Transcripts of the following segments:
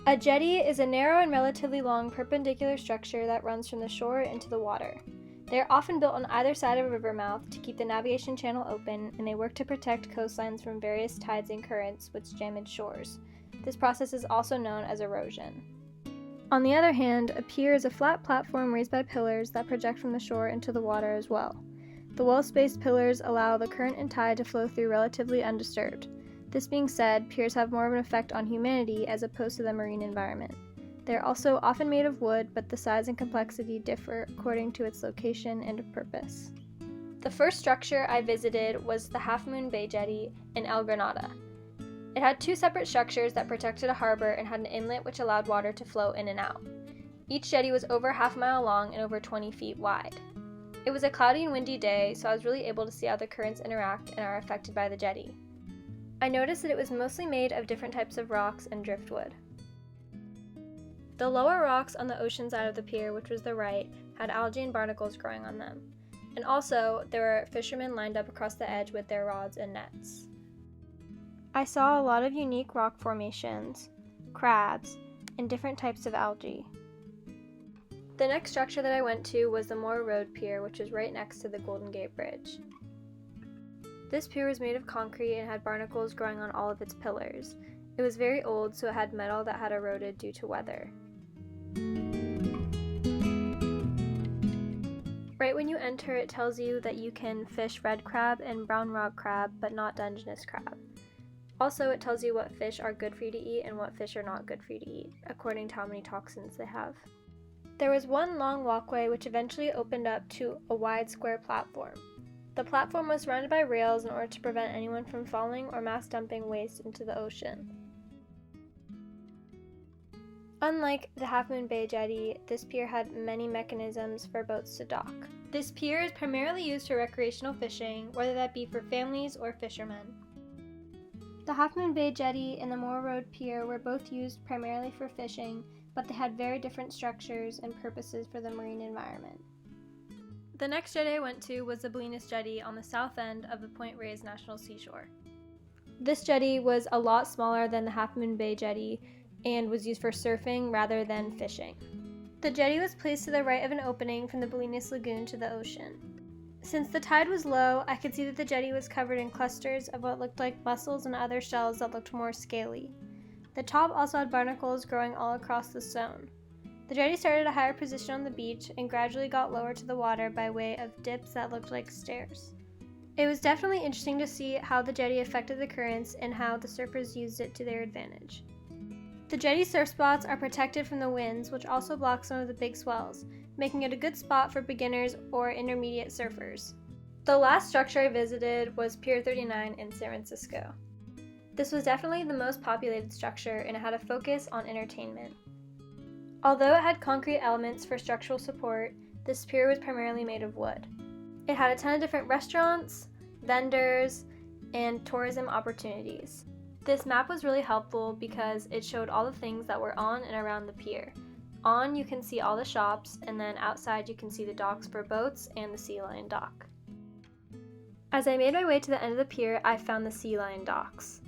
A jetty is a narrow and relatively long perpendicular structure that runs from the shore into the water. They are often built on either side of a river mouth to keep the navigation channel open, and they work to protect coastlines from various tides and currents which damage shores. This process is also known as erosion. On the other hand, a pier is a flat platform raised by pillars that project from the shore into the water as well. The well-spaced pillars allow the current and tide to flow through relatively undisturbed. This being said, piers have more of an effect on humanity as opposed to the marine environment. They are also often made of wood, but the size and complexity differ according to its location and purpose. The first structure I visited was the Half Moon Bay Jetty in El Granada. It had two separate structures that protected a harbor and had an inlet which allowed water to flow in and out. Each jetty was over half a mile long and over 20 feet wide. It was a cloudy and windy day, so I was really able to see how the currents interact and are affected by the jetty. I noticed that it was mostly made of different types of rocks and driftwood. The lower rocks on the ocean side of the pier, which was the right, had algae and barnacles growing on them. And also, there were fishermen lined up across the edge with their rods and nets. I saw a lot of unique rock formations, crabs, and different types of algae. The next structure that I went to was the Moore Road Pier, which was right next to the Golden Gate Bridge. This pier was made of concrete and had barnacles growing on all of its pillars. It was very old, so it had metal that had eroded due to weather. Right when you enter, it tells you that you can fish red crab and brown rock crab, but not Dungeness crab. Also, it tells you what fish are good for you to eat and what fish are not good for you to eat, according to how many toxins they have. There was one long walkway which eventually opened up to a wide square platform. The platform was surrounded by rails in order to prevent anyone from falling or mass dumping waste into the ocean. Unlike the Half Moon Bay Jetty, this pier had many mechanisms for boats to dock. This pier is primarily used for recreational fishing, whether that be for families or fishermen. The Half Moon Bay Jetty and the Moore Road Pier were both used primarily for fishing, but they had very different structures and purposes for the marine environment. The next jetty I went to was the Bolinas Jetty on the south end of the Point Reyes National Seashore. This jetty was a lot smaller than the Half Moon Bay Jetty and was used for surfing rather than fishing. The jetty was placed to the right of an opening from the Bolinas Lagoon to the ocean. Since the tide was low, I could see that the jetty was covered in clusters of what looked like mussels and other shells that looked more scaly. The top also had barnacles growing all across the stone. The jetty started at a higher position on the beach and gradually got lower to the water by way of dips that looked like stairs. It was definitely interesting to see how the jetty affected the currents and how the surfers used it to their advantage. The jetty surf spots are protected from the winds, which also block some of the big swells, making it a good spot for beginners or intermediate surfers. The last structure I visited was Pier 39 in San Francisco. This was definitely the most populated structure and it had a focus on entertainment. Although it had concrete elements for structural support, this pier was primarily made of wood. It had a ton of different restaurants, vendors, and tourism opportunities. This map was really helpful because it showed all the things that were on and around the pier. On, you can see all the shops, and then outside you can see the docks for boats and the Sea Lion dock. As I made my way to the end of the pier, I found the Sea Lion docks.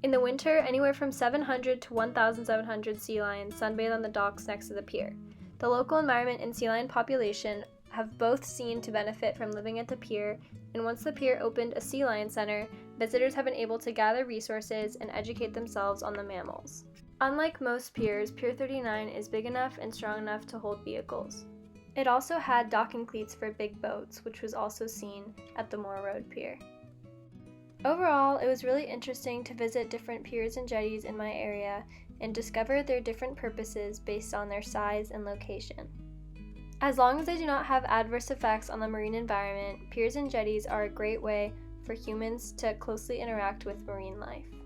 In the winter, anywhere from 700 to 1,700 sea lions sunbathe on the docks next to the pier. The local environment and sea lion population have both seen to benefit from living at the pier, and once the pier opened a sea lion center, visitors have been able to gather resources and educate themselves on the mammals. Unlike most piers, Pier 39 is big enough and strong enough to hold vehicles. It also had docking cleats for big boats, which was also seen at the Moore Road Pier. Overall, it was really interesting to visit different piers and jetties in my area and discover their different purposes based on their size and location. As long as they do not have adverse effects on the marine environment, piers and jetties are a great way for humans to closely interact with marine life.